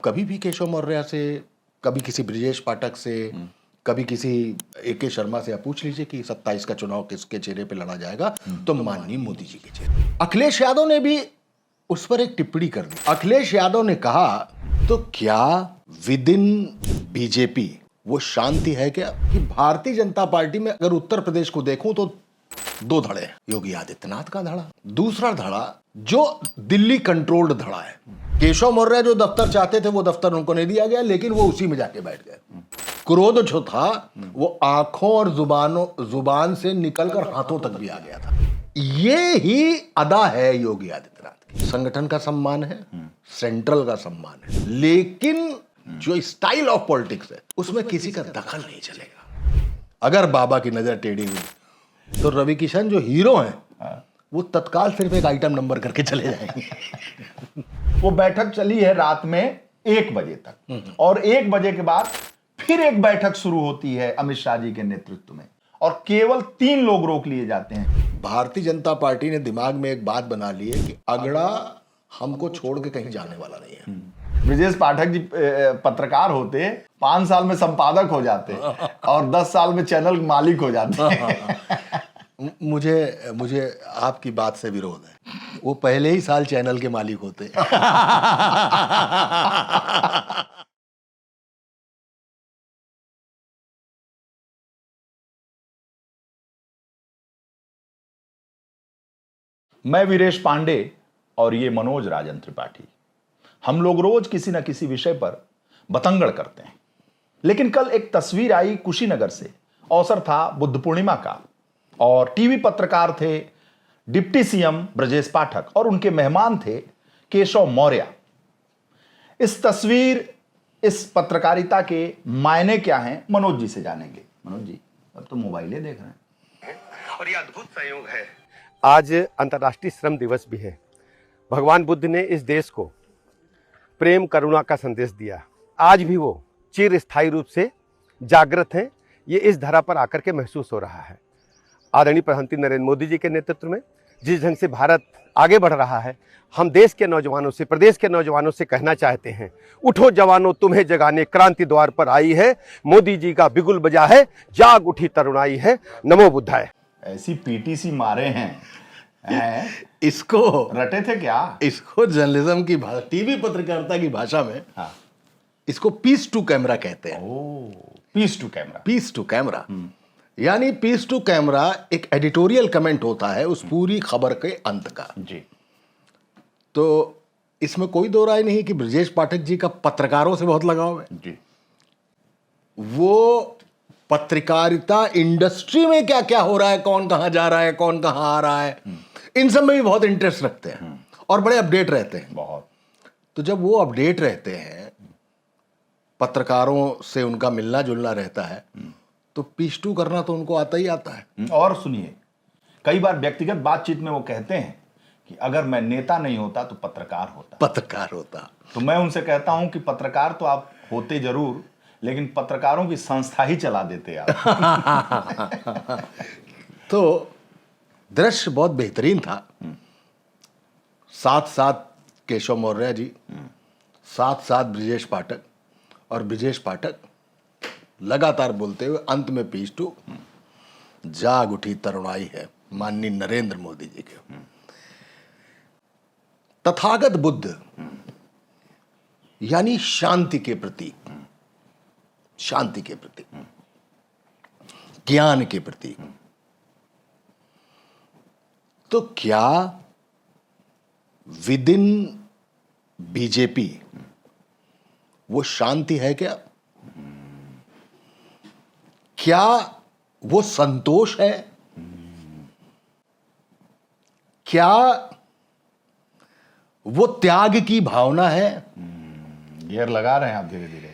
कभी भी केशव मौर्य से, कभी किसी ब्रजेश पाठक से, कभी किसी AK शर्मा से आप पूछ लीजिए कि 27 का चुनाव किसके चेहरे पे लड़ा जाएगा, तो माननीय मोदी जी के चेहरे। अखिलेश यादव ने भी उस पर एक टिप्पणी कर दी। अखिलेश यादव ने कहा, तो क्या विद इन बीजेपी वो शांति है क्या कि भारतीय जनता पार्टी में अगर उत्तर प्रदेश को देखूं तो 2 धड़े हैं। योगी आदित्यनाथ का धड़ा, दूसरा धड़ा जो दिल्ली कंट्रोल्ड धड़ा है। केशव मौर्य जो दफ्तर चाहते थे वो दफ्तर उनको नहीं दिया गया, लेकिन वो उसी में जाके बैठ गए। क्रोध जो था वो आंखों और जुबान से निकलकर हाथों तक भी आ गया था। ये ही अदा है योगी आदित्यनाथ की। संगठन का सम्मान है, सेंट्रल का सम्मान है, लेकिन जो स्टाइल ऑफ पॉलिटिक्स है उसमें किसी का दखल नहीं चलेगा। अगर बाबा की नजर टेढ़ी हुई तो रवि किशन जो हीरो हैं वो तत्काल सिर्फ एक आइटम नंबर करके चले जाएंगे। वो बैठक चली है रात में 1 बजे तक, और 1 बजे के बाद फिर एक बैठक शुरू होती है अमित शाह जी के नेतृत्व में, और केवल 3 लोग रोक लिए जाते हैं। भारतीय जनता पार्टी ने दिमाग में एक बात बना ली है कि अगड़ा हमको छोड़ के कहीं जाने वाला नहीं है। ब्रजेश पाठक जी पत्रकार होते, 5 साल में संपादक हो जाते और 10 साल में चैनल मालिक हो जाते। मुझे आपकी बात से विरोध है। वो पहले ही साल चैनल के मालिक होते। मैं वीरेश पांडे और ये मनोज राजन त्रिपाठी। हम लोग रोज किसी न किसी विषय पर बतंगड़ करते हैं, लेकिन कल एक तस्वीर आई कुशीनगर से। अवसर था बुद्ध पूर्णिमा का, और टीवी पत्रकार थे डिप्टी सीएम ब्रजेश पाठक और उनके मेहमान थे केशव मौर्य। इस तस्वीर, इस पत्रकारिता के मायने क्या हैं, मनोज जी से जानेंगे। मनोज जी, अब तो मोबाइलें देख रहे हैं। और ये अद्भुत संयोग है, आज अंतर्राष्ट्रीय श्रम दिवस भी है। भगवान बुद्ध ने इस देश को प्रेम करुणा का संदेश दिया। आज भी वो चिर स्थायी रूप से जागृत हैं। ये इस धरा पर आकर के महसूस हो रहा है। आदरणीय प्रधानमंत्री नरेंद्र मोदी जी के नेतृत्व में जिस ढंग से भारत आगे बढ़ रहा है, हम देश के नौजवानों से, प्रदेश के नौजवानों से कहना चाहते हैं, उठो जवानों तुम्हें जगाने क्रांति द्वार पर आई है। मोदी जी का बिगुल बजा है, जाग उठी तरुणाई है। नमो बुद्धाय। ऐसी पीटीसी मारे हैं, इसको रटे थे क्या? इसको जर्नलिज्म की भाषा, टीवी पत्रकारिता की भाषा में इसको पीस टू कैमरा कहते हैं। Piece to camera. Piece to camera यानी पीस टू कैमरा एक एडिटोरियल कमेंट होता है उस पूरी खबर के अंत का जी। तो इसमें कोई दो राय नहीं कि ब्रजेश पाठक जी का पत्रकारों से बहुत लगाव है जी। वो पत्रकारिता इंडस्ट्री में क्या क्या हो रहा है, कौन कहां जा रहा है, कौन कहां आ रहा है, इन सब में भी बहुत इंटरेस्ट रखते हैं और बड़े अपडेट रहते हैं बहुत। तो जब वो अपडेट रहते हैं, पत्रकारों से उनका मिलना जुलना रहता है, तो पीस टू करना तो उनको आता ही आता है। और सुनिए, कई बार व्यक्तिगत बातचीत में वो कहते हैं कि अगर मैं नेता नहीं होता तो पत्रकार होता। पत्रकार होता। तो मैं उनसे कहता हूं कि पत्रकार तो आप होते जरूर, लेकिन पत्रकारों की संस्था ही चला देते आप। तो दृश्य बहुत बेहतरीन था। साथ साथ केशव मौर्य जी, साथ साथ ब्रजेश पाठक, और ब्रजेश पाठक लगातार बोलते हुए अंत में पीस टू, जाग उठी तरुणाई है माननीय नरेंद्र मोदी जी के। तथागत बुद्ध यानी शांति के प्रतीक, शांति के प्रतीक, ज्ञान के प्रतीक। तो क्या विद इन बीजेपी वो शांति है क्या? क्या वो संतोष है? क्या वो त्याग की भावना है? गियर लगा रहे हैं आप धीरे धीरे।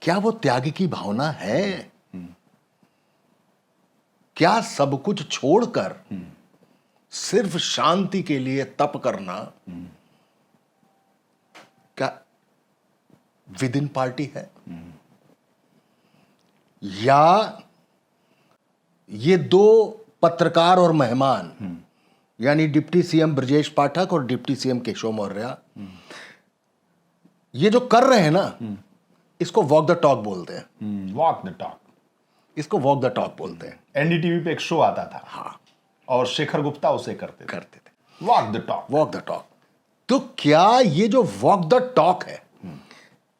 क्या वो त्याग की भावना है? क्या सब कुछ छोड़कर सिर्फ शांति के लिए तप करना क्या विद इन पार्टी है? या ये 2 पत्रकार और मेहमान यानी डिप्टी सीएम ब्रजेश पाठक और डिप्टी सीएम केशव मौर्य ये जो कर रहे हैं ना, इसको वॉक द टॉक बोलते हैं। वॉक द टॉक, इसको वॉक द टॉक बोलते हैं। एनडीटीवी पे एक शो आता था, हाँ, और शेखर गुप्ता उसे करते थे। Walk the talk. Walk the talk. तो क्या ये जो वॉक द टॉक है,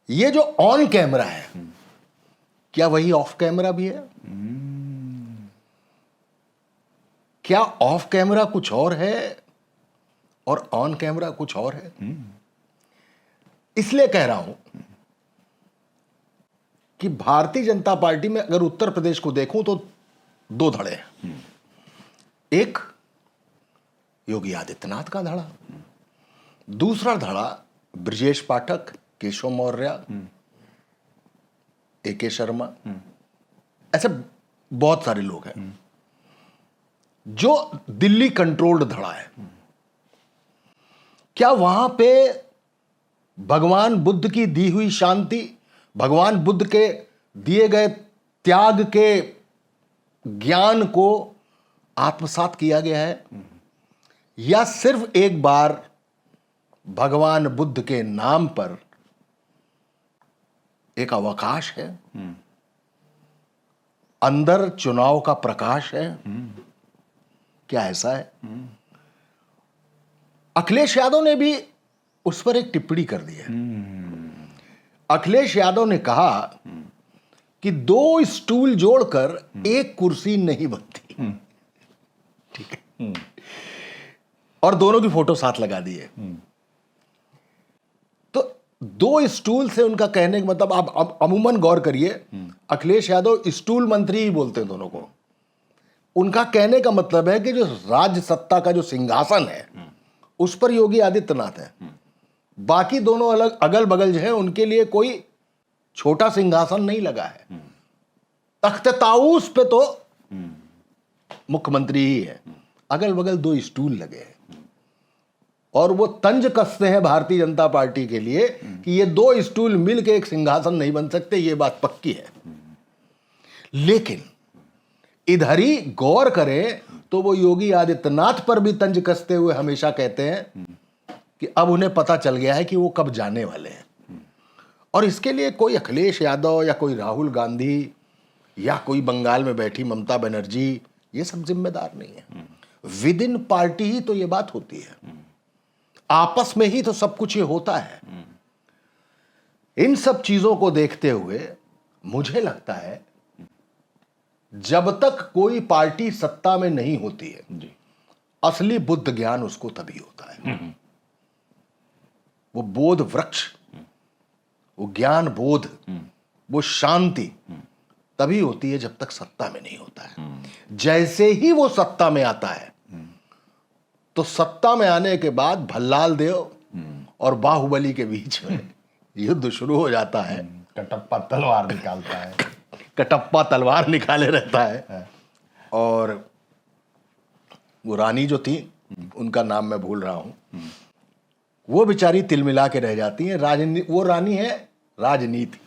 ये जो ऑन कैमरा है, क्या वही ऑफ कैमरा भी है? क्या ऑफ कैमरा कुछ और है और ऑन कैमरा कुछ और है? इसलिए कह रहा हूं कि भारतीय जनता पार्टी में अगर उत्तर प्रदेश को देखूं तो दो धड़े हैं। एक योगी आदित्यनाथ का धड़ा, दूसरा धड़ा ब्रजेश पाठक, केशव मौर्य, ए.के. शर्मा, ऐसे बहुत सारे लोग हैं जो दिल्ली कंट्रोल्ड धड़ा है। क्या वहां पे भगवान बुद्ध की दी हुई शांति, भगवान बुद्ध के दिए गए त्याग के ज्ञान को आत्मसात किया गया है, या सिर्फ एक बार भगवान बुद्ध के नाम पर एक अवकाश है, अंदर चुनाव का प्रकाश है? क्या ऐसा है? अखिलेश यादव ने भी उस पर एक टिप्पणी कर दी है। अखिलेश यादव ने कहा कि 2 स्टूल जोड़कर एक कुर्सी नहीं बनती। ठीक है, और दोनों की फोटो साथ लगा दी है। तो 2 स्टूल से उनका कहने का मतलब, आप अमूमन गौर करिए, अखिलेश यादव स्टूल मंत्री ही बोलते हैं दोनों को। उनका कहने का मतलब है कि जो राज्य सत्ता का जो सिंहासन है उस पर योगी आदित्यनाथ है, बाकी दोनों अलग अगल बगल जो है उनके लिए कोई छोटा सिंहासन नहीं लगा है। तख्त ताऊस पे तो मुख्यमंत्री ही है, अगल बगल 2 स्टूल लगे हैं, और वो तंज कसते हैं भारतीय जनता पार्टी के लिए कि ये 2 स्टूल मिलके एक सिंहासन नहीं बन सकते, ये बात पक्की है। लेकिन इधर ही गौर करें तो वो योगी आदित्यनाथ पर भी तंज कसते हुए हमेशा कहते हैं कि अब उन्हें पता चल गया है कि वो कब जाने वाले हैं, और इसके लिए कोई अखिलेश यादव या कोई राहुल गांधी या कोई बंगाल में बैठी ममता बनर्जी ये सब जिम्मेदार नहीं है। विद इन पार्टी ही तो ये बात होती है, आपस में ही तो सब कुछ ये होता है। इन सब चीजों को देखते हुए मुझे लगता है जब तक कोई पार्टी सत्ता में नहीं होती है जी, असली बुद्ध ज्ञान उसको तभी होता है। वो बोध वृक्ष, वो ज्ञान बोध, वो शांति तभी होती है जब तक सत्ता में नहीं होता है। जैसे ही वो सत्ता में आता है तो सत्ता में आने के बाद भल्लाल देव और बाहुबली के बीच में युद्ध शुरू हो जाता है। कटप्पा तलवार निकालता है, कटप्पा तलवार निकाले रहता है, और वो रानी जो थी उनका नाम मैं भूल रहा हूं, वो बेचारी तिलमिला के रह जाती है। वो रानी है राजनीति,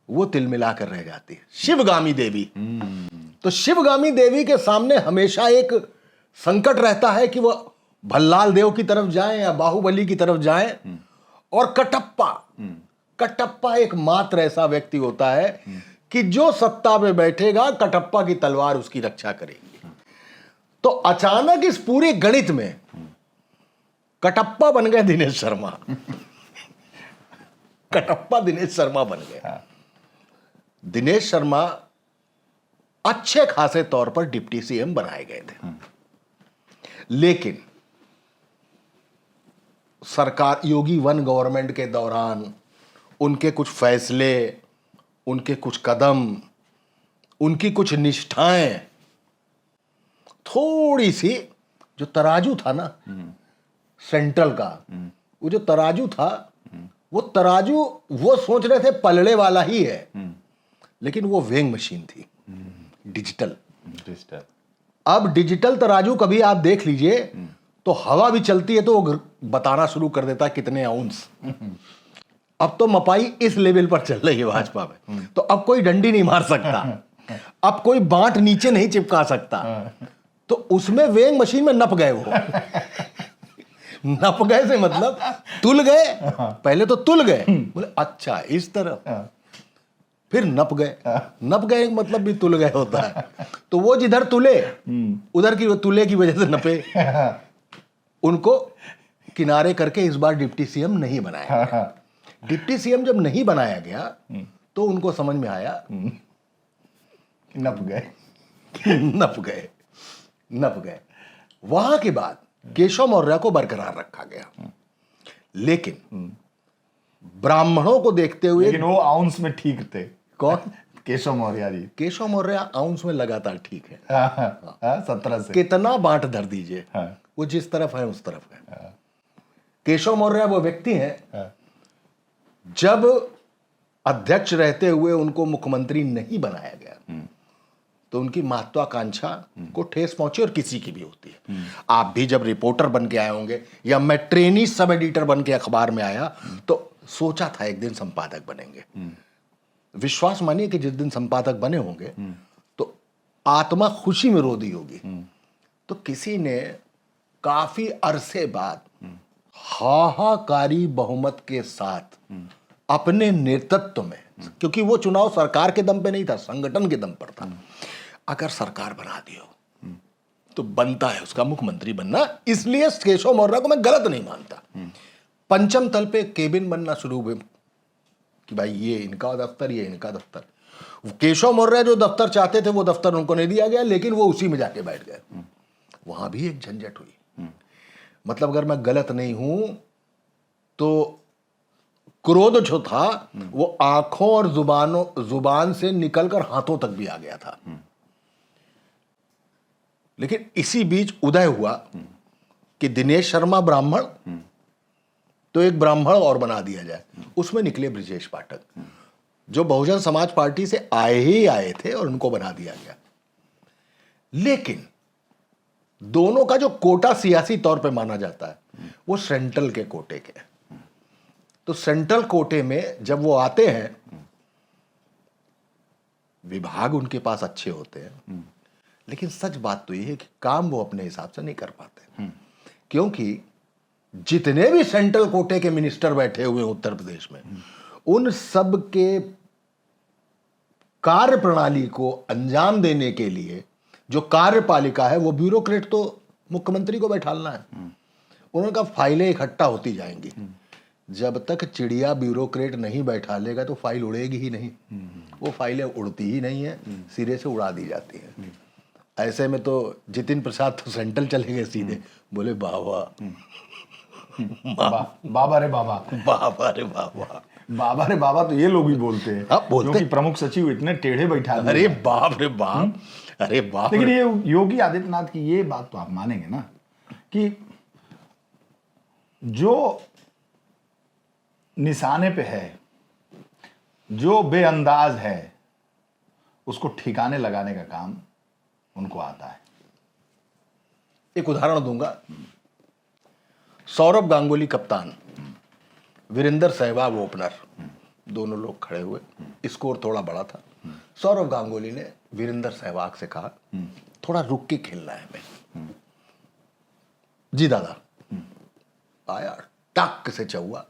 वो तिलमिला कर रह जाती है। शिवगामी देवी, तो शिवगामी देवी के सामने हमेशा एक संकट रहता है कि वो भल्लाल देव की तरफ जाएं या बाहुबली की तरफ जाएं। और कटप्पा एक मात्र ऐसा व्यक्ति होता है कि जो सत्ता में बैठेगा कटप्पा की तलवार उसकी रक्षा करेगी। तो अचानक इस पूरे गणित में कटप्पा बन गए दिनेश शर्मा। कटप्पा दिनेश शर्मा बन गए। दिनेश शर्मा अच्छे खासे तौर पर डिप्टी सीएम बनाए गए थे, लेकिन सरकार योगी 1 गवर्नमेंट के दौरान उनके कुछ फैसले, उनके कुछ कदम, उनकी कुछ निष्ठाएं, थोड़ी सी जो तराजू था ना सेंट्रल का, वो जो तराजू था, वो तराजू वो सोच रहे थे पलड़े वाला ही है, लेकिन वो वेइंग मशीन थी, डिजिटल। अब डिजिटल तराजू कभी आप देख लीजिए तो हवा भी चलती है तो वो बताना शुरू कर देता है कितने आउंस। अब तो मपाई इस लेवल पर चल रही है भाजपा में, तो अब कोई डंडी नहीं मार सकता, अब कोई बांट नीचे नहीं चिपका सकता, तो उसमें वेइंग मशीन में नप गए वो। नप गए से मतलब तुल गए, पहले तो तुल गए, बोले अच्छा इस तरह, फिर नप गए। नप गए का मतलब भी तुल गए होता है। तो वो जिधर तुले उधर की वो तुले की वजह से नपे, उनको किनारे करके इस बार डिप्टी सीएम नहीं बनाया गया। डिप्टी सीएम जब नहीं बनाया गया तो उनको समझ में आया नप गए। नप गए, नप गए। वहां के बाद केशव मौर्य को बरकरार रखा गया, लेकिन ब्राह्मणों को देखते हुए, लेकिन वो आउंस में ठीक थे। कौन? केशव मौर्य जी। केशव मौर्य आउंस में लगातार ठीक है। 17 से कितना बांट धर दीजिए, वो जिस तरफ है उस तरफ है। केशव मौर्य वो व्यक्ति हैं, जब अध्यक्ष रहते हुए उनको मुख्यमंत्री नहीं बनाया गया तो उनकी महत्वाकांक्षा को ठेस पहुंची, और किसी की भी होती है। आप भी जब रिपोर्टर बन के आए होंगे, या मैं ट्रेनी सब एडिटर बन के अखबार में आया तो सोचा था एक दिन संपादक बनेंगे। विश्वास मानिए कि जिस दिन संपादक बने होंगे तो आत्मा खुशी में रो दी होगी। तो किसी ने काफी अरसे बाद हाहाकारी बहुमत के साथ अपने नेतृत्व में, क्योंकि वो चुनाव सरकार के दम पे नहीं था, संगठन के दम पर था, अगर सरकार बना दियो तो बनता है उसका मुख्यमंत्री बनना। इसलिए केशव मौर्य को मैं गलत नहीं मानता। पंचम तल पे केबिन बनना शुरू हुए कि भाई ये इनका दफ्तर, ये इनका दफ्तर। केशव मौर्य जो दफ्तर चाहते थे वो दफ्तर उनको नहीं दिया गया, लेकिन वो उसी में जाके बैठ गए। वहां भी एक झंझट हुई। मतलब अगर मैं गलत नहीं हूं तो क्रोध जो था वो आंखों और जुबान से निकलकर हाथों तक भी आ गया था। लेकिन इसी बीच उदय हुआ कि दिनेश शर्मा ब्राह्मण, तो एक ब्राह्मण और बना दिया जाए। उसमें निकले ब्रिजेश पाठक, जो बहुजन समाज पार्टी से आए थे, और उनको बना दिया गया। लेकिन दोनों का जो कोटा सियासी तौर पे माना जाता है वो सेंट्रल के कोटे के। तो सेंट्रल कोटे में जब वो आते हैं, विभाग उनके पास अच्छे होते हैं, लेकिन सच बात तो ये है कि काम वो अपने हिसाब से नहीं कर पाते। क्योंकि जितने भी सेंट्रल कोटे के मिनिस्टर बैठे हुए हैं उत्तर प्रदेश में, उन सब के कार्य प्रणाली को अंजाम देने के लिए जो कार्यपालिका है, वो ब्यूरोक्रेट तो मुख्यमंत्री को बैठालना है। उन्होंने कहा फाइलें इकट्ठा होती जाएंगी, जब तक चिड़िया ब्यूरोक्रेट नहीं बैठा लेगा तो फाइल उड़ेगी ही नहीं। वो फाइलें उड़ती ही नहीं है, सिरे से उड़ा दी जाती हैं। ऐसे में तो जितिन प्रसाद तो सेंट्रल चले गए सीधे, बोले बाबा बाबा रे बाबा, बाबा रे बाबा, बाबा रे बाबा तो ये लोग भी बोलते हैं। हाँ, बोलते क्योंकि प्रमुख सचिव इतने टेढ़े बैठा दिए। अरे बाप रे बाप, अरे बाप। लेकिन ये योगी आदित्यनाथ की ये बात तो आप मानेंगे ना कि जो निशाने पे है, जो बेअंदाज है, उसको ठिकाने लगाने का काम उनको आता है। एक उदाहरण दूंगा। सौरभ गांगुली कप्तान, वीरेंद्र सहवाग ओपनर, दोनों लोग खड़े हुए। स्कोर थोड़ा बड़ा था। सौरभ गांगुली ने वीरेंद्र सहवाग से कहा थोड़ा रुक के खेलना है हमें। जी दादा। आया टक से चौका।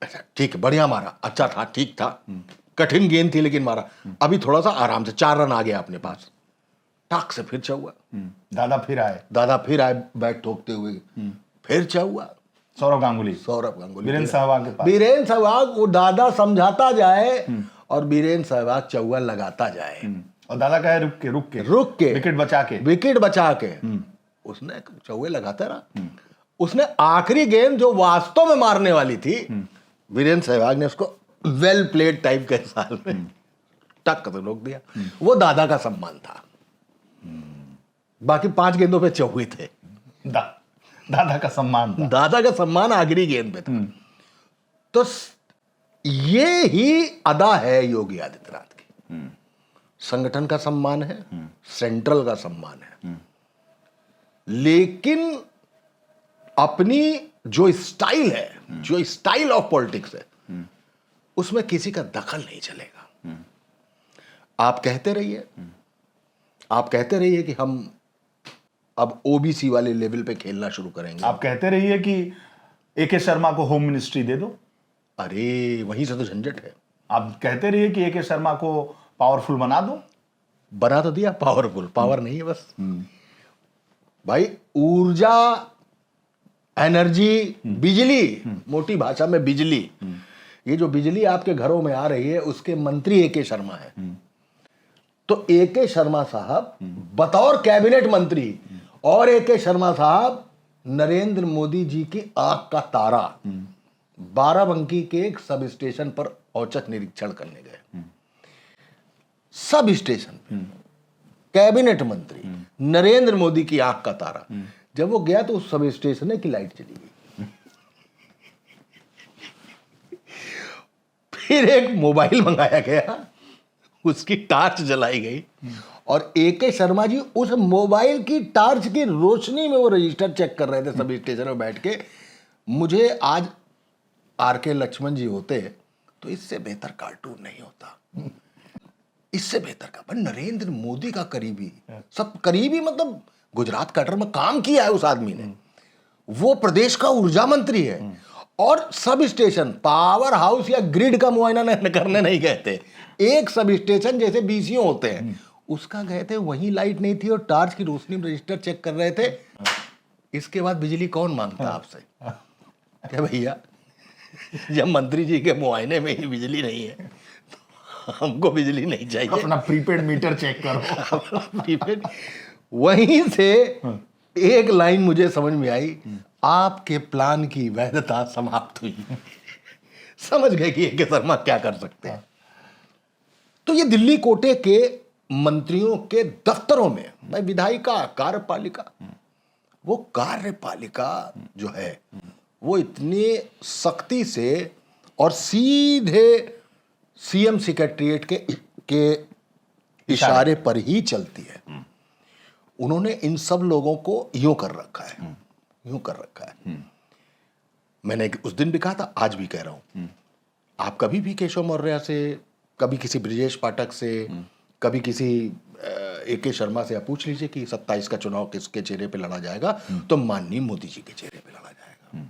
अच्छा ठीक है, बढ़िया मारा, अच्छा था, ठीक था, कठिन गेंद थी लेकिन मारा। अभी थोड़ा सा आराम से 4 रन आ गया अपने पास। टक से फिर चौका। दादा फिर आए बैट ठोकते हुए, फिर चौका। सौरभ गांगुली वीरेंद्र सहवाग के पास। वीरेंद्र सहवाग वो दादा समझाता जाए और वीरेंद्र सहवाग चौका लगाता जाए, और दादा कहे रुक के विकेट बचा के उसने चौके लगाता रहा। उसने आखिरी गेंद जो वास्तव में मारने वाली थी, वीरेंद्र सहवाग ने उसको वेल प्लेड टाइप के साल में टक से रोक दिया। वो दादा का सम्मान था। बाकी 5 गेंदों पे चौके थे। दादा का सम्मान था। दादा का सम्मान आखिरी गेंद पे था। तो ये ही अदा है योगी आदित्यनाथ की। संगठन का सम्मान है, सेंट्रल का सम्मान है, लेकिन अपनी जो स्टाइल है, जो स्टाइल ऑफ पॉलिटिक्स है, उसमें किसी का दखल नहीं चलेगा। आप कहते रहिए कि हम अब ओबीसी वाले लेवल पे खेलना शुरू करेंगे। आप कहते रहिए कि एके शर्मा को होम मिनिस्ट्री दे दो। अरे वहीं से तो झंझट है। आप कहते रहिए कि एके शर्मा को पावरफुल बना दो। बना तो दिया, पावरफुल पावर नहीं है बस। भाई ऊर्जा, एनर्जी, बिजली, मोटी भाषा में बिजली, ये जो बिजली आपके घरों में आ रही है उसके मंत्री एके शर्मा है। तो एके शर्मा साहब बतौर कैबिनेट मंत्री और एके शर्मा साहब नरेंद्र मोदी जी की आंख का तारा बाराबंकी के एक सब स्टेशन पर औचक निरीक्षण करने गए। सब स्टेशन पे कैबिनेट मंत्री नरेंद्र मोदी की आंख का तारा, जब वो गया तो उस सब स्टेशन की लाइट चली गई। फिर एक मोबाइल मंगाया गया, उसकी टार्च जलाई गई और एके शर्मा जी उस मोबाइल की टार्च की रोशनी में वो रजिस्टर चेक कर रहे थे सब स्टेशन में बैठ के। मुझे आज आर.के. लक्ष्मण जी होते तो इससे बेहतर कार्टून नहीं होता, इससे बेहतर का। पर नरेंद्र मोदी का करीबी, सब करीबी मतलब गुजरात कटर में काम किया है उस आदमी ने, वो प्रदेश का ऊर्जा मंत्री है और सब स्टेशन, पावर हाउस या ग्रिड का मुआयना करने नहीं गए थे। एक सब स्टेशन जैसे बीसीओ होते हैं उसका गए थे, वहीं लाइट नहीं थी और टार्च की रोशनी में रजिस्टर चेक कर रहे थे। इसके बाद बिजली कौन मांगता आपसे? क्या भैया, जब मंत्री जी के मुआयने में ही बिजली नहीं है तो हमको बिजली नहीं चाहिए, अपना प्रीपेड मीटर चेक करो। प्रीपेड। वहीं से एक लाइन मुझे समझ में आई, आपके प्लान की वैधता समाप्त हुई। समझ गए कि एके शर्मा क्या कर सकते हैं। तो ये दिल्ली कोटे के मंत्रियों के दफ्तरों में, भाई विधायिका, कार्यपालिका, वो कार्यपालिका जो है वो इतनी सख्ती से और सीधे सीएम सेक्रेटरीट के इशारे पर ही चलती है। उन्होंने इन सब लोगों को यूं कर रखा है, यूं कर रखा है। मैंने उस दिन भी कहा था, आज भी कह रहा हूं, आप कभी भी केशव मौर्य से, कभी किसी ब्रिजेश पाठक से, कभी किसी एके शर्मा से आप पूछ लीजिए कि 27 का चुनाव किसके चेहरे पे लड़ा जाएगा, तो माननीय मोदी जी के चेहरे पे लड़ा जाएगा।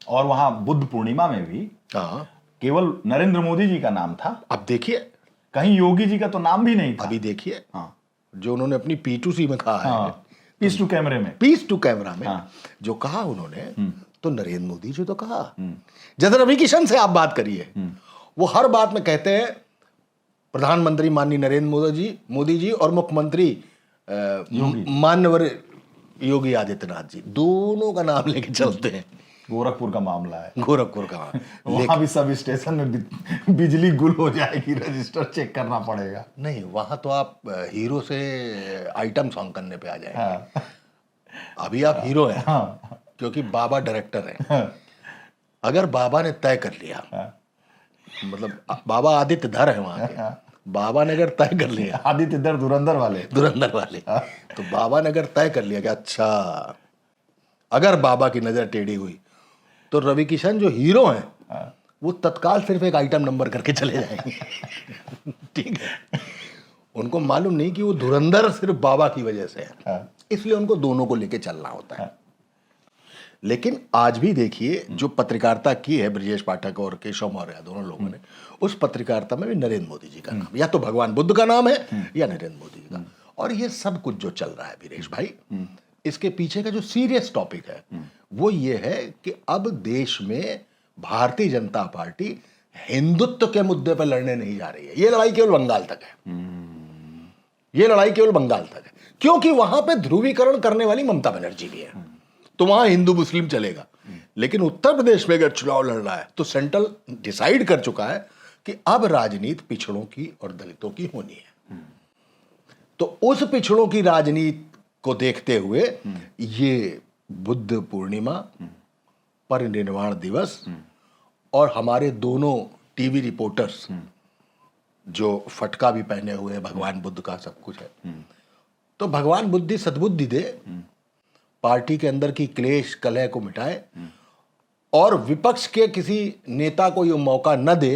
और वहां बुद्ध पूर्णिमा में भी केवल नरेंद्र मोदी जी का नाम था। अब देखिए, कहीं योगी जी का तो नाम भी नहीं था। अभी देखिए जो उन्होंने अपनी P2C में कहा है, पीस टू कैमरे में, पीस टू कैमरा में जो कहा उन्होंने, तो नरेंद्र मोदी जी तो कहा। जैसे रवि किशन से आप बात करिए, वो हर बात में कहते हैं प्रधानमंत्री माननीय नरेंद्र मोदी जी और मुख्यमंत्री माननीय योगी आदित्यनाथ जी, दोनों का नाम लेके चलते हैं। गोरखपुर का मामला है, गोरखपुर का वहां भी सब स्टेशन में बिजली गुल हो जाएगी, रजिस्टर चेक करना पड़ेगा। नहीं, वहां तो आप हीरो से आइटम सॉन्ग करने पे आ जाएंगे। अभी आप हीरो हैं क्योंकि बाबा डायरेक्टर हैं। अगर बाबा ने तय कर लिया, मतलब बाबा आदित्य धर है वहां के, बाबा ने अगर तय कर लिया, आदित्य धर धुरंधर वाले, तो बाबा ने अगर तय कर लिया कि अच्छा, अगर बाबा की नजर टेढ़ी हुई तो रवि किशन जो हीरो हैं वो तत्काल सिर्फ एक आइटम नंबर करके चले जाएंगे। ठीक है, उनको मालूम नहीं कि वो धुरंधर सिर्फ बाबा की वजह से है, इसलिए उनको दोनों को लेके चलना होता है। लेकिन आज भी देखिए जो पत्रकारिता की है ब्रजेश पाठक और केशव मौर्य दोनों लोगों ने, उस पत्रकारिता में भी नरेंद्र मोदी जी का नाम, या तो भगवान बुद्ध का नाम है या नरेंद्र मोदी जी का। और ये सब कुछ जो चल रहा है वीरेश भाई, इसके पीछे का जो सीरियस टॉपिक है वो ये है कि अब देश में भारतीय जनता पार्टी हिंदुत्व के मुद्दे पर लड़ने नहीं जा रही है। ये लड़ाई केवल बंगाल तक है, ये लड़ाई केवल बंगाल तक है, क्योंकि वहां पे ध्रुवीकरण करने वाली ममता बनर्जी भी है, तो वहां हिंदू मुस्लिम चलेगा। लेकिन उत्तर प्रदेश में अगर चुनाव लड़ रहा है तो सेंट्रल डिसाइड कर चुका है कि अब राजनीति पिछड़ों की और दलितों की होनी है। तो उस पिछड़ों की राजनीति को देखते हुए ये बुद्ध पूर्णिमा, परिनिर्वाण दिवस और हमारे दोनों टीवी रिपोर्टर्स जो फटका भी पहने हुए भगवान बुद्ध का, सब कुछ है, तो भगवान बुद्धि सद्बुद्धि दे, पार्टी के अंदर की क्लेश कलह को मिटाए और विपक्ष के किसी नेता को ये मौका न दे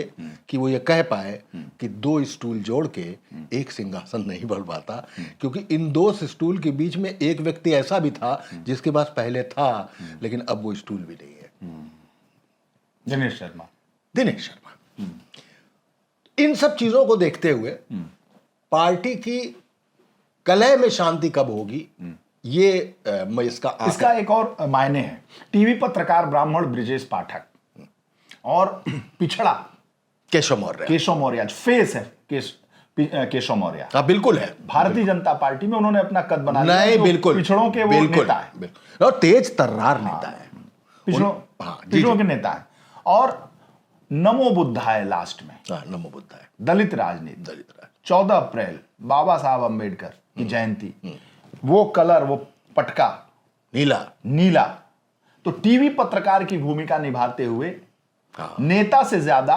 कि वो ये कह पाए कि 2 स्टूल जोड़ के एक सिंहासन नहीं बढ़ पाता, क्योंकि इन 2 स्टूल के बीच में एक व्यक्ति ऐसा भी था जिसके पास पहले था लेकिन अब वो स्टूल भी नहीं है। दिनेश शर्मा। दिनेश शर्मा। इन सब चीजों को देखते हुए पार्टी की कलह में शांति कब होगी, ये इसका एक और मायने है। टीवी पत्रकार ब्राह्मण ब्रिजेश पाठक और पिछड़ा केशव मौर्य फेस है केशव मौर्य। हाँ बिल्कुल है। भारतीय जनता पार्टी में उन्होंने अपना कद बना लिया। नहीं बिल्कुल पिछड़ों के वो नेता है और तेज तर्रार नेता है। पिछड़ों के नेता है। और नमो बुद्धाय लास्ट में। नमो बुद्धाय। दलित राजनीति। 14 अप्रैल बाबा साहब अंबेडकर की जयंती, वो कलर, वो पटका नीला। तो टीवी पत्रकार की भूमिका निभाते हुए नेता से ज्यादा,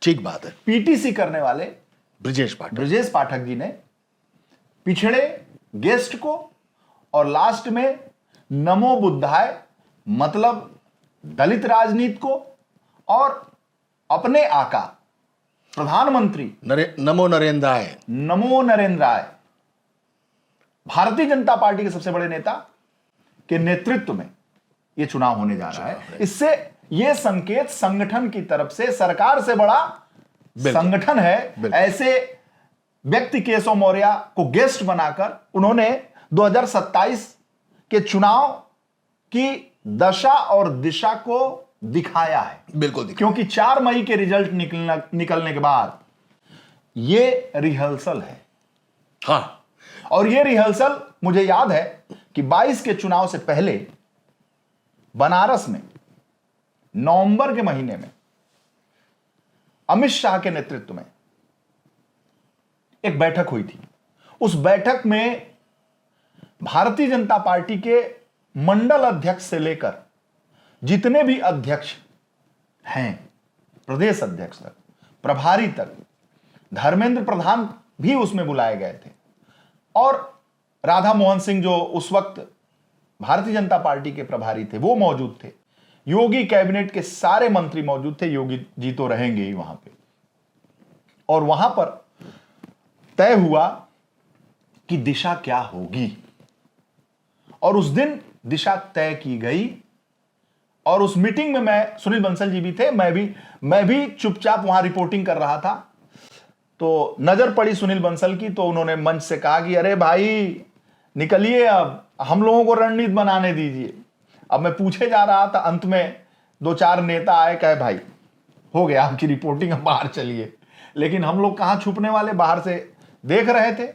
ठीक बात है, पीटीसी करने वाले ब्रिजेश पाठक जी ने पिछड़े गेस्ट को और लास्ट में नमो बुद्धाय मतलब दलित राजनीति को और अपने आका प्रधानमंत्री नमो नरेंद्राय भारतीय जनता पार्टी के सबसे बड़े नेता के नेतृत्व में यह चुनाव होने जा रहा है। इससे यह संकेत संगठन की तरफ से, सरकार से बड़ा संगठन है। ऐसे व्यक्ति केशव मौर्य को गेस्ट बनाकर उन्होंने 2027 के चुनाव की दशा और दिशा को दिखाया है। बिल्कुल क्योंकि 4 मई के रिजल्ट निकलने के बाद यह रिहर्सल है। हाँ, और यह रिहर्सल मुझे याद है कि 22 के चुनाव से पहले बनारस में नवंबर के महीने में अमित शाह के नेतृत्व में एक बैठक हुई थी। उस बैठक में भारतीय जनता पार्टी के मंडल अध्यक्ष से लेकर जितने भी अध्यक्ष हैं, प्रदेश अध्यक्ष तक, प्रभारी तक, धर्मेंद्र प्रधान भी उसमें बुलाए गए थे। और राधा मोहन सिंह जो उस वक्त भारतीय जनता पार्टी के प्रभारी थे, वो मौजूद थे। योगी कैबिनेट के सारे मंत्री मौजूद थे। योगी जी तो रहेंगे ही वहां पे। और वहां पर तय हुआ कि दिशा क्या होगी, और उस दिन दिशा तय की गई। और उस मीटिंग में मैं, सुनील बंसल जी भी थे, मैं भी चुपचाप वहां रिपोर्टिंग कर रहा था। तो नजर पड़ी सुनील बंसल की, तो उन्होंने मंच से कहा कि अरे भाई निकलिए, अब हम लोगों को रणनीति बनाने दीजिए। अब मैं पूछे जा रहा था, अंत में 2-4 नेता आए, कहे भाई हो गया आपकी रिपोर्टिंग, अब बाहर चलिए। लेकिन हम लोग कहां छुपने वाले, बाहर से देख रहे थे।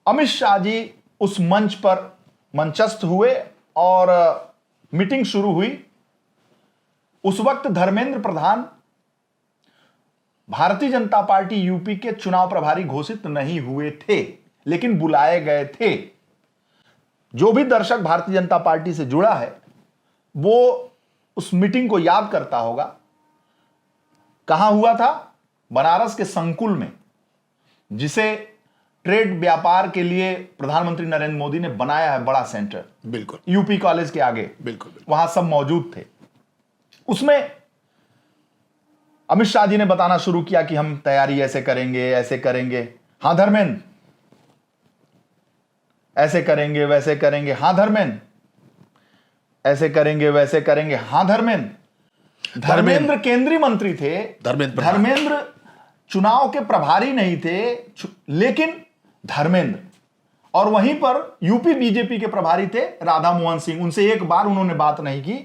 अमित शाह जी उस मंच पर मंचस्थ हुए और मीटिंग शुरू हुई। उस वक्त धर्मेंद्र प्रधान भारतीय जनता पार्टी यूपी के चुनाव प्रभारी घोषित नहीं हुए थे, लेकिन बुलाए गए थे। जो भी दर्शक भारतीय जनता पार्टी से जुड़ा है वो उस मीटिंग को याद करता होगा। कहां हुआ था? बनारस के संकुल में, जिसे ट्रेड व्यापार के लिए प्रधानमंत्री नरेंद्र मोदी ने बनाया है, बड़ा सेंटर। बिल्कुल, यूपी कॉलेज के आगे। बिल्कुल। वहां सब मौजूद थे। उसमें अमित शाह जी ने बताना शुरू किया कि हम तैयारी ऐसे करेंगे। हां धर्मेंद्र, ऐसे करेंगे वैसे करेंगे। हां धर्मेंद्र, ऐसे करेंगे वैसे करेंगे। हां धर्मेंद्र केंद्रीय मंत्री थे। धर्मेंद्र चुनाव के प्रभारी नहीं थे, लेकिन धर्मेंद्र। और वहीं पर यूपी बीजेपी के प्रभारी थे राधा मोहन सिंह। उनसे एक बार उन्होंने बात नहीं की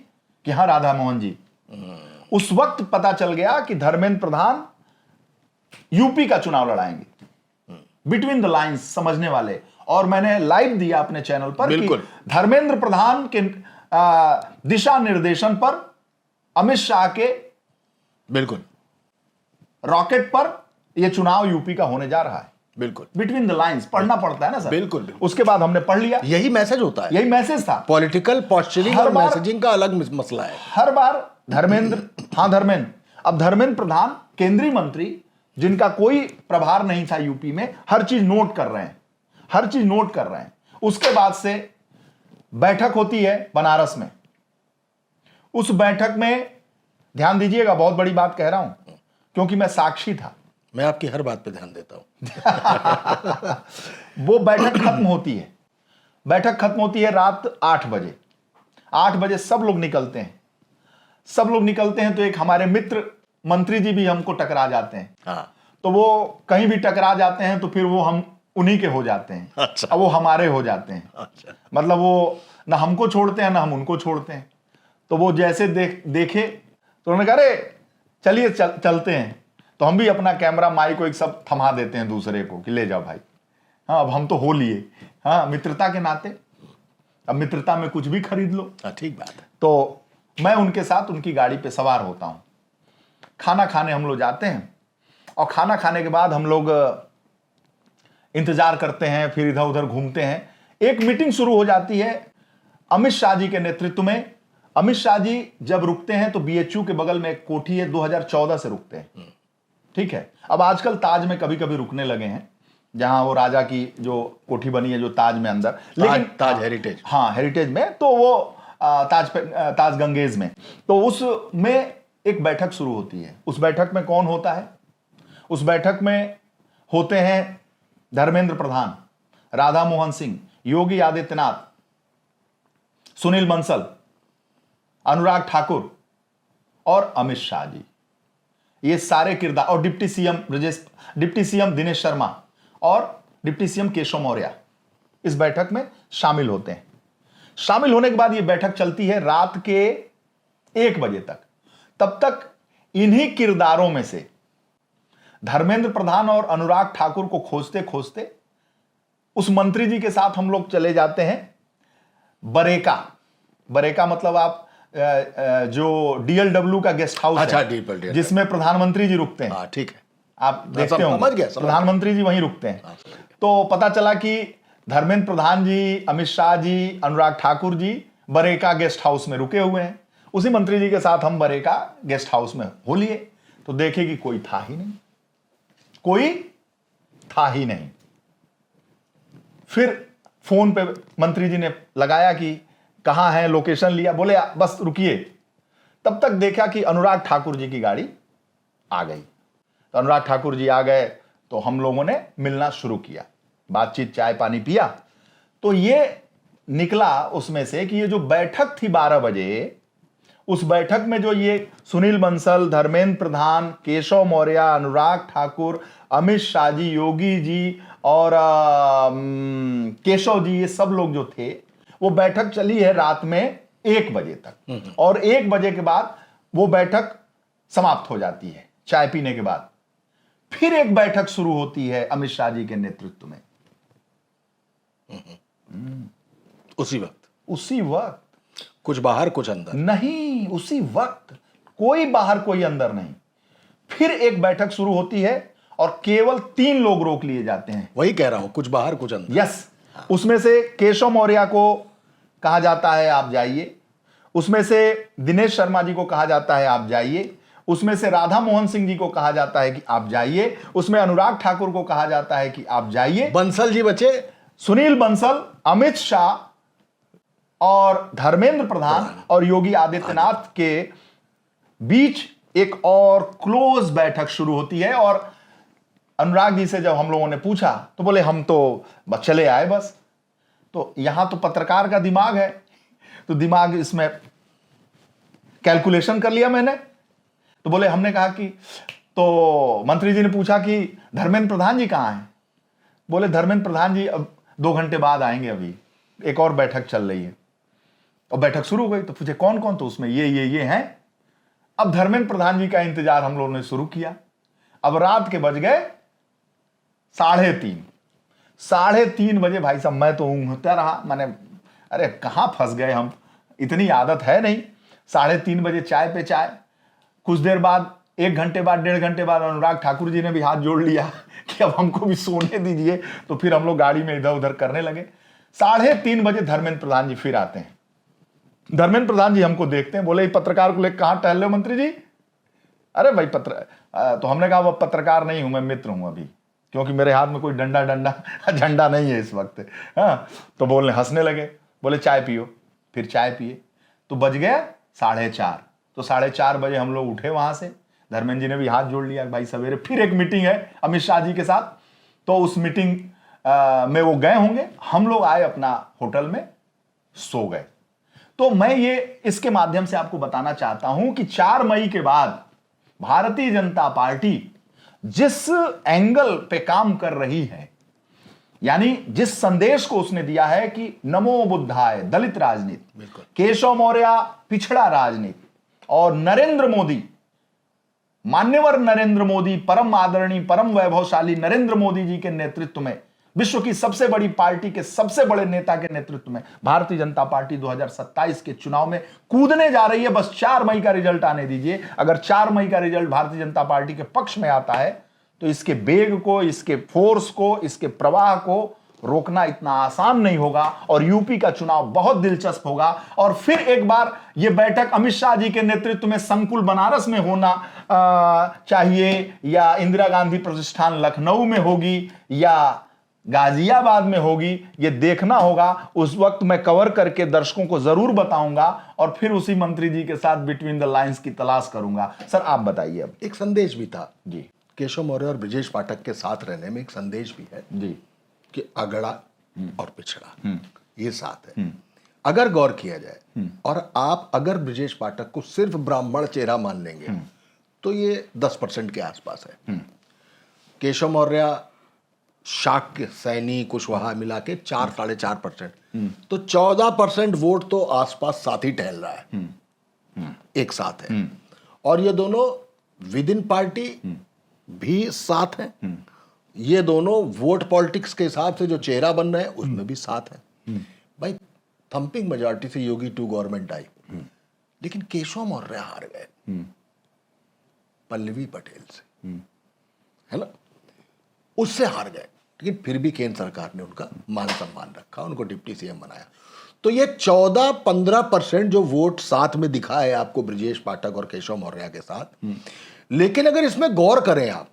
कि हां राधा मोहन जी। उस वक्त पता चल गया कि धर्मेंद्र प्रधान यूपी का चुनाव लड़ाएंगे। बिटवीन द लाइंस समझने वाले। और मैंने लाइव दिया अपने चैनल पर कि धर्मेंद्र प्रधान के दिशा निर्देशन पर अमित शाह के बिल्कुल रॉकेट पर यह चुनाव यूपी का होने जा रहा है। बिल्कुल, बिटवीन द लाइंस पढ़ना पड़ता है ना सर। बिल्कुल। उसके बाद हमने पढ़ लिया। यही मैसेज होता है, यही मैसेज था। पॉलिटिकल पोस्चरिंग और मैसेजिंग का अलग मसला है। हर बार धर्मेंद्र, हां धर्मेंद्र। अब धर्मेंद्र प्रधान केंद्रीय मंत्री, जिनका कोई प्रभार नहीं था यूपी में, हर चीज नोट कर रहे हैं। उसके बाद से बैठक होती है बनारस में। उस बैठक में ध्यान दीजिएगा, बहुत बड़ी बात कह रहा हूं क्योंकि मैं साक्षी था। मैं आपकी हर बात पे ध्यान देता हूं। वो बैठक खत्म होती है, बैठक खत्म होती है रात 8 बजे। 8 बजे सब लोग निकलते हैं, सब लोग निकलते हैं तो एक हमारे मित्र मंत्री जी भी हमको टकरा जाते हैं। हाँ। तो वो कहीं भी टकरा जाते हैं तो फिर वो हम उन्हीं के हो जाते हैं। अच्छा। अब वो हमारे हो जाते हैं। अच्छा। मतलब वो ना हमको छोड़ते हैं ना हम उनको छोड़ते हैं। तो वो जैसे देखे तो उन्होंने कहा अरे चलिए चलते हैं। तो हम भी अपना कैमरा माइक को एक सब थमा देते हैं दूसरे को कि ले जाओ भाई, हाँ अब हम तो हो लिए, हाँ मित्रता के नाते, अब मित्रता में कुछ भी खरीद लो। हाँ, ठीक बात है। तो मैं उनके साथ उनकी गाड़ी पे सवार होता हूं। खाना खाने हम लोग जाते हैं और खाना खाने के बाद हम लोग इंतजार करते हैं, फिर इधर उधर घूमते हैं। एक मीटिंग शुरू हो जाती है अमित शाह जी के नेतृत्व में। अमित शाह जी जब रुकते हैं तो बीएचयू के बगल में एक कोठी है, 2014 से रुकते हैं, ठीक है। अब आजकल ताज में कभी कभी रुकने लगे हैं, जहां वो राजा की जो कोठी बनी है जो ताज में अंदर, लेकिन ताज हेरिटेज, हाँ हेरिटेज में, तो वो ताज गंगेज में, तो उसमें एक बैठक शुरू होती है। उस बैठक में कौन होता है? उस बैठक में होते हैं धर्मेंद्र प्रधान, राधा मोहन सिंह, योगी आदित्यनाथ, सुनील बंसल, अनुराग ठाकुर और अमित शाह जी। ये सारे किरदार, और डिप्टी सीएम दिनेश शर्मा और डिप्टी सीएम केशव मौर्य इस बैठक में शामिल होते हैं। शामिल होने के बाद ये बैठक चलती है रात के 1 बजे तक। तब तक इन्हीं किरदारों में से धर्मेंद्र प्रधान और अनुराग ठाकुर को खोजते खोजते उस मंत्री जी के साथ हम लोग चले जाते हैं बरेका। बरेका मतलब आप जो डीएलडब्ल्यू का गेस्ट हाउस अच्छा, है जिसमें प्रधानमंत्री जी रुकते हैं। हाँ, ठीक है, आप देखते हो, प्रधानमंत्री जी वहीं रुकते हैं। तो पता चला कि धर्मेंद्र प्रधान जी, अमित शाह जी, अनुराग ठाकुर जी बरेका गेस्ट हाउस में रुके हुए हैं। उसी मंत्री जी के साथ हम बरेका गेस्ट हाउस में हो लिए। तो देखे कि कोई था ही नहीं, कोई था ही नहीं। फिर फोन पे मंत्री जी ने लगाया कि कहां है, लोकेशन लिया, बोले बस रुकिए। तब तक देखा कि अनुराग ठाकुर जी की गाड़ी आ गई। तो अनुराग ठाकुर जी आ गए तो हम लोगों ने मिलना शुरू किया, बातचीत, चाय पानी पिया। तो ये निकला उसमें से कि ये जो बैठक थी 12 बजे, उस बैठक में जो ये सुनील बंसल, धर्मेंद्र प्रधान, केशव मौर्य, अनुराग ठाकुर, अमित शाह जी, योगी जी और केशव जी, ये सब लोग जो थे, वो बैठक चली है रात में 1 बजे तक। और 1 बजे के बाद वो बैठक समाप्त हो जाती है चाय पीने के बाद। फिर एक बैठक शुरू होती है अमित शाह जी के नेतृत्व में। उसी वक्त कुछ बाहर कुछ अंदर नहीं, उसी वक्त, कोई बाहर कोई अंदर नहीं। फिर एक बैठक शुरू होती है और केवल 3 लोग रोक लिए जाते हैं। वही कह रहा हूं, कुछ बाहर कुछ अंदर। यस। उसमें से केशव मौर्य को कहा जाता है आप जाइए, उसमें से दिनेश शर्मा जी को कहा जाता है आप जाइए, उसमें से राधा मोहन सिंह जी को कहा जाता है कि आप जाइए, उसमें अनुराग ठाकुर को कहा जाता है कि आप जाइए। बंसल जी बचे, सुनील बंसल, अमित शाह और धर्मेंद्र प्रधान और योगी आदित्यनाथ के बीच एक और क्लोज बैठक शुरू होती है। और अनुराग जी से जब हम लोगों ने पूछा तो बोले हम तो बस चले आए बस। तो यहां तो पत्रकार का दिमाग है, तो दिमाग इसमें कैलकुलेशन कर लिया मैंने। तो बोले, हमने कहा कि, तो मंत्री जी ने पूछा कि धर्मेंद्र प्रधान जी कहां हैं? बोले धर्मेंद्र प्रधान जी अब 2 घंटे बाद आएंगे, अभी एक और बैठक चल रही है। और बैठक शुरू हो गई। तो पूछे कौन कौन? तो उसमें ये हैं। अब धर्मेंद्र प्रधान जी का इंतजार हम लोगों ने शुरू किया। अब रात के बज गए 3:30। 3:30 बजे भाई साहब मैं तो ऊँघता रहा, मैंने अरे कहां फंस गए हम, इतनी आदत है नहीं। 3:30 बजे चाय पे चाय। कुछ देर बाद, 1 घंटे बाद, 1.5 घंटे बाद अनुराग ठाकुर जी ने भी हाथ जोड़ लिया कि अब हमको भी सोने दीजिए। तो फिर हम लोग गाड़ी में इधर उधर करने लगे। 3:30 बजे धर्मेंद्र प्रधान जी फिर आते हैं। धर्मेंद्र प्रधान जी हमको देखते हैं, बोले पत्रकार को लेकर कहां टहल रहे हो मंत्री जी? अरे भाई तो हमने कहा वो पत्रकार नहीं हूं, मैं मित्र हूं अभी, क्योंकि मेरे हाथ में कोई झंडा नहीं है इस वक्त। हाँ, तो बोलने, हंसने लगे, बोले चाय पियो। फिर चाय पिए। तो बज गया 4:30, तो 4:30 बजे हम लोग उठे वहां से। धर्मेंद्र जी ने भी हाथ जोड़ लिया, भाई सवेरे फिर एक मीटिंग है अमित शाह जी के साथ, तो उस मीटिंग में वो गए होंगे। हम लोग आए अपना होटल में, सो गए। तो मैं ये इसके माध्यम से आपको बताना चाहता हूं कि 4 मई के बाद भारतीय जनता पार्टी जिस एंगल पे काम कर रही है, यानी जिस संदेश को उसने दिया है कि नमो बुद्धाय दलित राजनीति, केशव मौर्य पिछड़ा राजनीति, और नरेंद्र मोदी, मान्यवर नरेंद्र मोदी, परम आदरणीय परम वैभवशाली नरेंद्र मोदी जी के नेतृत्व में, विश्व की सबसे बड़ी पार्टी के सबसे बड़े नेता के नेतृत्व में भारतीय जनता पार्टी 2027 के चुनाव में कूदने जा रही है। बस 4 मई का रिजल्ट आने दीजिए। अगर 4 मई का रिजल्ट भारतीय जनता पार्टी के पक्ष में आता है तो इसके वेग को, इसके फोर्स को, इसके प्रवाह को रोकना इतना आसान नहीं होगा, और यूपी का चुनाव बहुत दिलचस्प होगा। और फिर एक बार यह बैठक अमित शाह जी के नेतृत्व में संकुल बनारस में होना चाहिए, या इंदिरा गांधी प्रतिष्ठान लखनऊ में होगी, या गाजियाबाद में होगी, ये देखना होगा। उस वक्त मैं कवर करके दर्शकों को जरूर बताऊंगा, और फिर उसी मंत्री जी के साथ बिटवीन द लाइंस की तलाश करूंगा। सर आप बताइए। अब एक संदेश भी था जी, केशव मौर्य और ब्रजेश पाठक के साथ रहने में एक संदेश भी है जी, कि अगड़ा और पिछड़ा ये साथ है। अगर गौर किया जाए और आप अगर ब्रजेश पाठक को सिर्फ ब्राह्मण चेहरा मान लेंगे तो ये 10% के आसपास है। केशव मौर्य, शाक्य, सैनी, कुशवाहा मिला के 4-4.5%, तो 14% वोट तो आसपास साथ ही टहल रहा है, एक साथ है। और ये दोनों विद इन पार्टी भी साथ हैं, ये दोनों वोट पॉलिटिक्स के हिसाब से जो चेहरा बन रहे हैं उसमें भी साथ है। भाई थंपिंग मेजॉरिटी से योगी 2 गवर्नमेंट आई, लेकिन केशव मौर्य हार गए पल्लवी पटेल से, है ना, उससे हार गए। लेकिन फिर भी केंद्र सरकार ने उनका मान सम्मान रखा, उनको डिप्टी सीएम बनाया। तो ये 14-15% जो वोट साथ में दिखा है आपको ब्रजेश पाठक और केशव मौर्य के साथ, लेकिन अगर इसमें गौर करें आप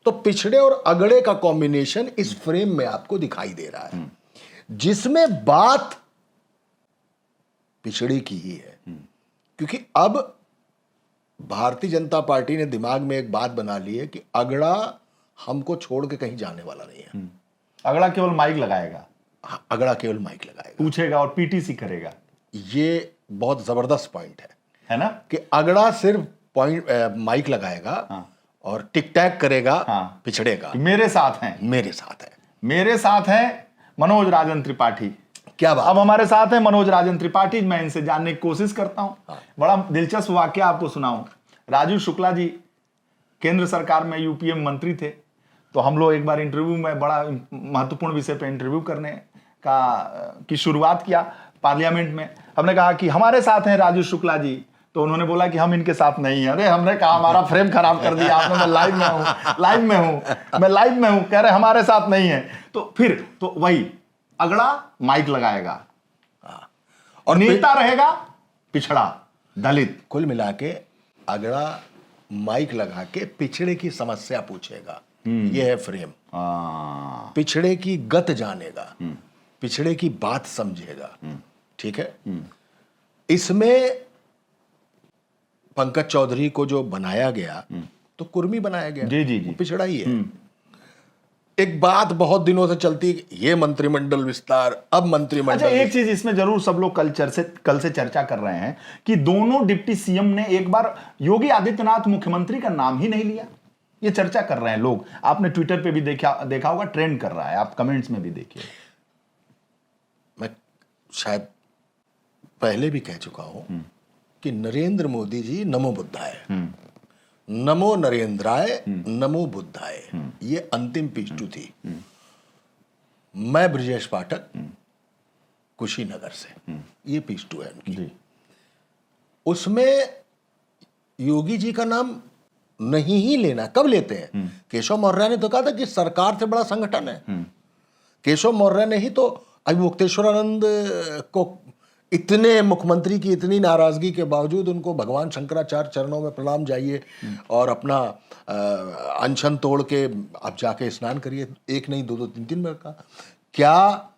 तो पिछड़े और अगड़े का कॉम्बिनेशन इस फ्रेम में आपको दिखाई दे रहा है, जिसमें बात पिछड़े की ही है। क्योंकि अब भारतीय जनता पार्टी ने दिमाग में एक बात बना ली है कि अगड़ा हमको छोड़ के कहीं जाने वाला नहीं है। अगला केवल माइक लगाएगा, अगड़ा केवल माइक लगाएगा, पूछेगा और पीटीसी करेगा। ये बहुत जबरदस्त पॉइंट है ना, कि अगड़ा सिर्फ माइक लगाएगा और टिक टैक करेगा पिछड़ेगा। मेरे साथ हैं, मेरे साथ है, मेरे साथ हैं मनोज राजन त्रिपाठी। क्या बात। अब हमारे साथ हैं मनोज राजन त्रिपाठी। मैं इनसे जानने की कोशिश करता हूं। बड़ा दिलचस्प वाकया आपको सुनाऊं। राजू शुक्ला जी केंद्र सरकार में यूपीएम मंत्री थे, तो हम लोग एक बार इंटरव्यू में, बड़ा महत्वपूर्ण विषय पे इंटरव्यू करने की शुरुआत किया पार्लियामेंट में। हमने कहा कि हमारे साथ हैं राजू शुक्ला जी, तो उन्होंने बोला कि हम इनके साथ नहीं हैं। अरे हमने कहा हमारा फ्रेम खराब कर दिया आपने, मैं लाइव में हूं, कह रहे हमारे साथ नहीं है। तो फिर तो वही अगड़ा माइक लगाएगा और नेता रहेगा पिछड़ा दलित। कुल मिला के अगड़ा माइक लगा के पिछड़े की समस्या पूछेगा, यह है फ्रेम। पिछड़े की गत जानेगा, पिछड़े की बात समझेगा, ठीक है। इसमें पंकज चौधरी को जो बनाया गया तो कुर्मी बनाया गया, जी जी जी, पिछड़ा ही है। एक बात बहुत दिनों से चलती, ये मंत्रिमंडल विस्तार, अब मंत्रिमंडल। अच्छा, एक चीज इसमें जरूर सब लोग कल से चर्चा कर रहे हैं कि दोनों डिप्टी सीएम ने एक बार योगी आदित्यनाथ मुख्यमंत्री का नाम ही नहीं लिया। ये चर्चा कर रहे हैं लोग, आपने ट्विटर पे भी देखा होगा, ट्रेंड कर रहा है, आप कमेंट्स में भी देखिए। मैं शायद पहले भी कह चुका हूं कि नरेंद्र मोदी जी नमो बुद्धाय, नमो नरेंद्राय, नमो बुद्धाय, ये अंतिम पिस्टू थी। मैं ब्रजेश पाठक कुशीनगर से, ये पिस्टू है उनकी। उसमें योगी जी का नाम नहीं ही लेना, कब लेते हैं? केशव मौर्य ने तो कहा था कि सरकार से बड़ा संगठन है। केशव मौर्य ने ही तो अभी मुक्तेश्वरानंद को, इतने मुख्यमंत्री की इतनी नाराजगी के बावजूद उनको भगवान शंकराचार्य चरणों में प्रणाम जाइए और अपना अनशन तोड़ के अब जाके स्नान करिए, एक नहीं 2-2 3-3 मिनट का। क्या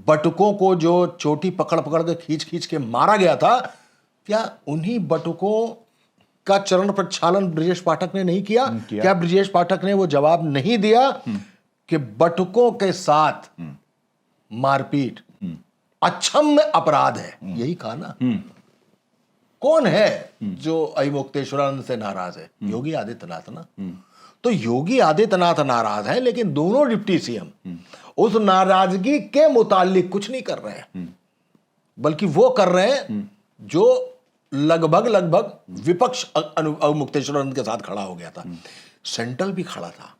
बटुकों को जो चोटी पकड़ पकड़ के खींच खींच के मारा गया था, क्या उन्हीं बटुकों का चरण प्रक्षालन ब्रजेश पाठक ने नहीं किया? क्या ब्रजेश पाठक ने वो जवाब नहीं दिया कि बटुकों के साथ मारपीट अक्षम्य अपराध है? यही कहा ना। कौन है जो अविमुक्तेश्वरानंद से नाराज है? योगी आदित्यनाथ ना। तो योगी आदित्यनाथ नाराज है, लेकिन दोनों डिप्टी सीएम उस नाराजगी के मुतालिक कुछ नहीं कर रहे हैं, बल्कि वो कर रहे हैं जो लगभग विपक्ष अविमुक्तेश्वरानंद के साथ खड़ा हो गया था। सेंट्रल भी खड़ा था,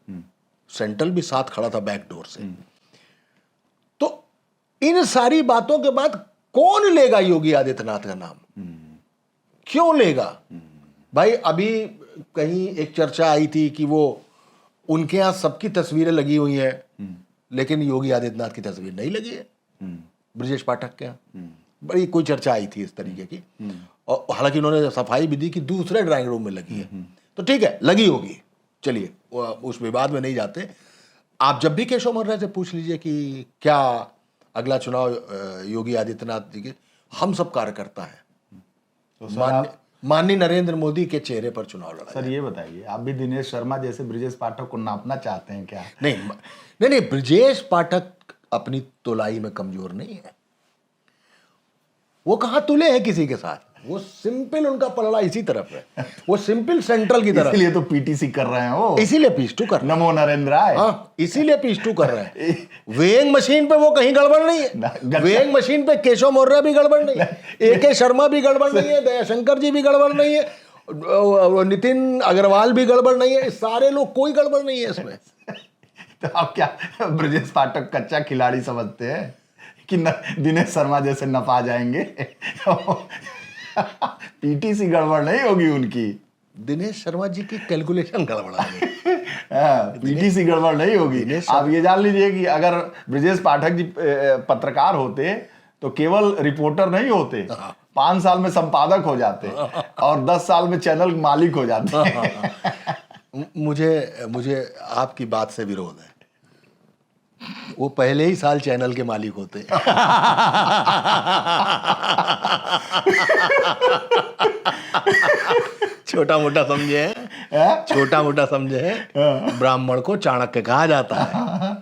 सेंट्रल भी साथ खड़ा था बैकडोर से। तो इन सारी बातों के बाद कौन लेगा योगी आदित्यनाथ का नाम? क्यों लेगा भाई? अभी कहीं एक चर्चा आई थी कि वो उनके यहां सबकी तस्वीरें लगी हुई हैं, लेकिन योगी आदित्यनाथ की तस्वीर नहीं लगी है ब्रजेश पाठक के यहाँ। बड़ी कोई चर्चा आई थी इस तरीके की, और हालांकि उन्होंने सफाई भी दी कि दूसरे ड्राइंग रूम में लगी है। तो ठीक है, लगी होगी, चलिए उस विवाद में नहीं जाते। आप जब भी केशव मौर्य से पूछ लीजिए कि क्या अगला चुनाव योगी आदित्यनाथ जी के, हम सब कार्यकर्ता हैं, तो माननीय नरेंद्र मोदी के चेहरे पर चुनाव लड़ा। सर ये बताइए, आप भी दिनेश शर्मा जैसे ब्रजेश पाठक को नापना चाहते हैं क्या? नहीं, ब्रजेश पाठक अपनी तोलाई में कमजोर नहीं है। वो कहां तुले हैं किसी के साथ? वो सिंपल, उनका पलड़ा इसी तरफ है, वो सिंपल सेंट्रल की तरफ। इसीलिए तो पीटीसी कर रहे हैं वो, इसीलिए पीस-टू कर रहे हैं। नमो नरेंद्र। हाँ, इसीलिए पीस-टू कर रहे हैं। वेइंग मशीन पे वो कहीं गड़बड़ नहीं है। वेइंग मशीन पे केशव मौर्य भी गड़बड़ नहीं है, एके शर्मा भी गड़बड़ नहीं है, दयाशंकर जी भी गड़बड़ नहीं है, नितिन अग्रवाल भी गड़बड़ नहीं है। सारे लोग, कोई गड़बड़ नहीं है इसमें। तो आप क्या ब्रजेश पाठक कच्चा खिलाड़ी समझते हैं कि दिनेश शर्मा जैसे नपा जाएंगे? पीटीसी गड़बड़ नहीं होगी उनकी। दिनेश शर्मा जी की कैलकुलेशन गड़बड़ा है। पीटीसी गड़बड़ नहीं होगी। आप ये जान लीजिए कि अगर ब्रजेश पाठक जी पत्रकार होते तो केवल रिपोर्टर नहीं होते, 5 साल में संपादक हो जाते और 10 साल में चैनल मालिक हो जाते। मुझे आपकी बात से विरोध है। वो पहले ही साल चैनल के मालिक होते। छोटा मोटा समझे हैं, छोटा मोटा समझे हैं। ब्राह्मण को चाणक्य कहा जाता है,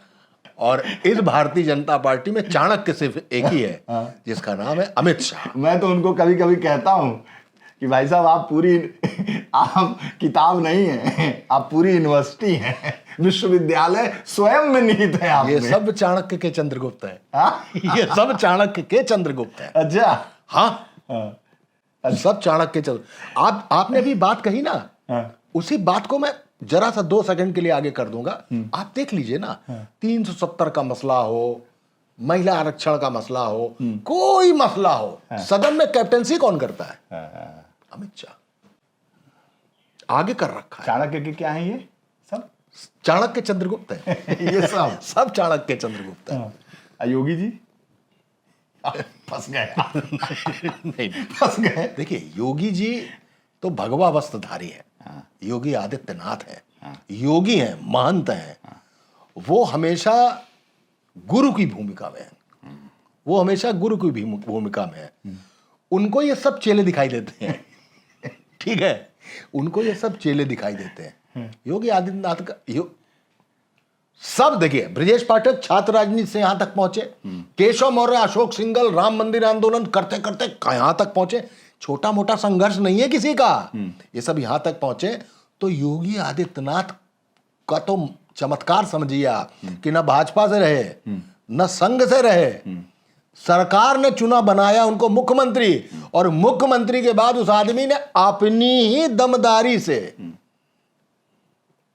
और इस भारतीय जनता पार्टी में चाणक्य सिर्फ एक ही है, जिसका नाम है अमित शाह। मैं तो उनको कभी कभी कहता हूं कि भाई साहब, आप किताब नहीं है, आप पूरी यूनिवर्सिटी है, विश्वविद्यालय स्वयं में निहित है आप ये में। सब चाणक्य के चंद्रगुप्त है। ये सब चाणक्य के चंद्रगुप्त है। अच्छा। हाँ, सब चाणक्य के आपने अभी बात कही ना, उसी बात को मैं जरा सा 2 सेकंड के लिए आगे कर दूंगा। आप देख लीजिए ना, 370 का मसला हो, महिला आरक्षण का मसला हो, कोई मसला हो, सदन में कैप्टेंसी कौन करता है? अमित शाह आगे कर रखा है। चाणक्य के क्या है ये सब? चाणक्य चंद्रगुप्त है। ये सब सब चाणक्य चंद्रगुप्त है। योगी जी फंस गए। नहीं, फंस गए। देखिए, योगी जी तो भगवा वस्त्रधारी है। योगी आदित्यनाथ है, योगी हैं, महंत हैं। वो हमेशा गुरु की भूमिका में है, वो हमेशा गुरु की भूमिका में है। उनको ये सब चेले दिखाई देते हैं। ठीक है, उनको ये सब चेले दिखाई देते हैं। योगी आदित्यनाथ का सब देखिए, ब्रजेश पाठक छात्र राजनीति से यहां तक पहुंचे, केशव मौर्य, अशोक सिंघल राम मंदिर आंदोलन करते करते यहां तक पहुंचे। छोटा मोटा संघर्ष नहीं है किसी का, ये सब यहां तक पहुंचे। तो योगी आदित्यनाथ का तो चमत्कार समझिए आप कि न भाजपा से रहे, न संघ से रहे, सरकार ने चुना बनाया उनको मुख्यमंत्री, और मुख्यमंत्री के बाद उस आदमी ने अपनी ही दमदारी से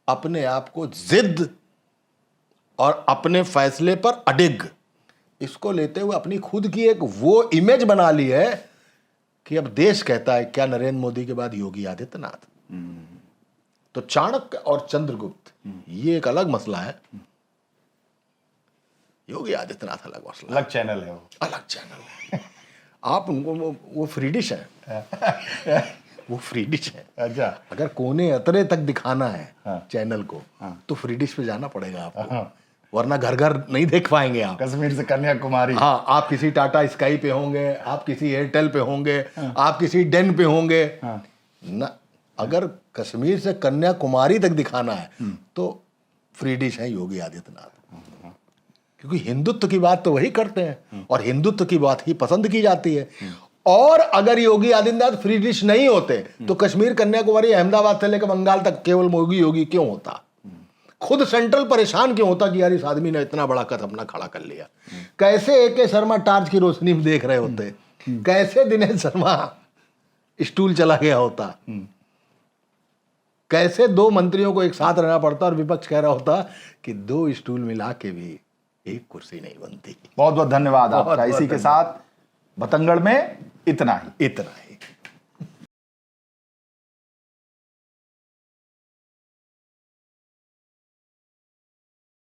अपने आप को जिद और अपने फैसले पर अडिग, इसको लेते हुए अपनी खुद की एक वो इमेज बना ली है कि अब देश कहता है क्या नरेंद्र मोदी के बाद योगी आदित्यनाथ। तो चाणक्य और चंद्रगुप्त ये एक अलग मसला है, योगी आदित्यनाथ अलग मसला, अलग चैनल है, वो अलग चैनल है। आप उनको वो फ्री डिश है। वो फ्री डिश है। अच्छा। अगर कोने अतरे तक दिखाना है चैनल को, तो फ्री डिश पे जाना पड़ेगा आपको। वरना घर घर नहीं देख पाएंगे आप। कश्मीर से कन्याकुमारी। हाँ, आप किसी टाटा स्काई पे होंगे, आप किसी एयरटेल पे होंगे, आप किसी डेन पे होंगे ना। अगर कश्मीर से कन्याकुमारी तक दिखाना है तो फ्री डिश है योगी आदित्यनाथ, क्योंकि हिंदुत्व की बात तो वही करते हैं और हिंदुत्व की बात ही पसंद की जाती है। और अगर योगी आदित्यनाथ फ्री डिश नहीं होते तो कश्मीर, कन्याकुमारी, अहमदाबाद से लेकर बंगाल तक केवल योगी योगी क्यों होता? खुद सेंट्रल परेशान क्यों होता कि यार इस आदमी ने इतना बड़ा कदम अपना खड़ा कर लिया? कैसे ए.के. शर्मा टार्च की रोशनी में देख रहे होते? कैसे दिनेश शर्मा स्टूल चला गया होता? कैसे दो मंत्रियों को एक साथ रहना पड़ता और विपक्ष कह रहा होता कि 2 स्टूल मिला के भी एक कुर्सी नहीं बनती। बहुत बहुत धन्यवाद आपका। इसी के साथ बतंगड़ में इतना ही।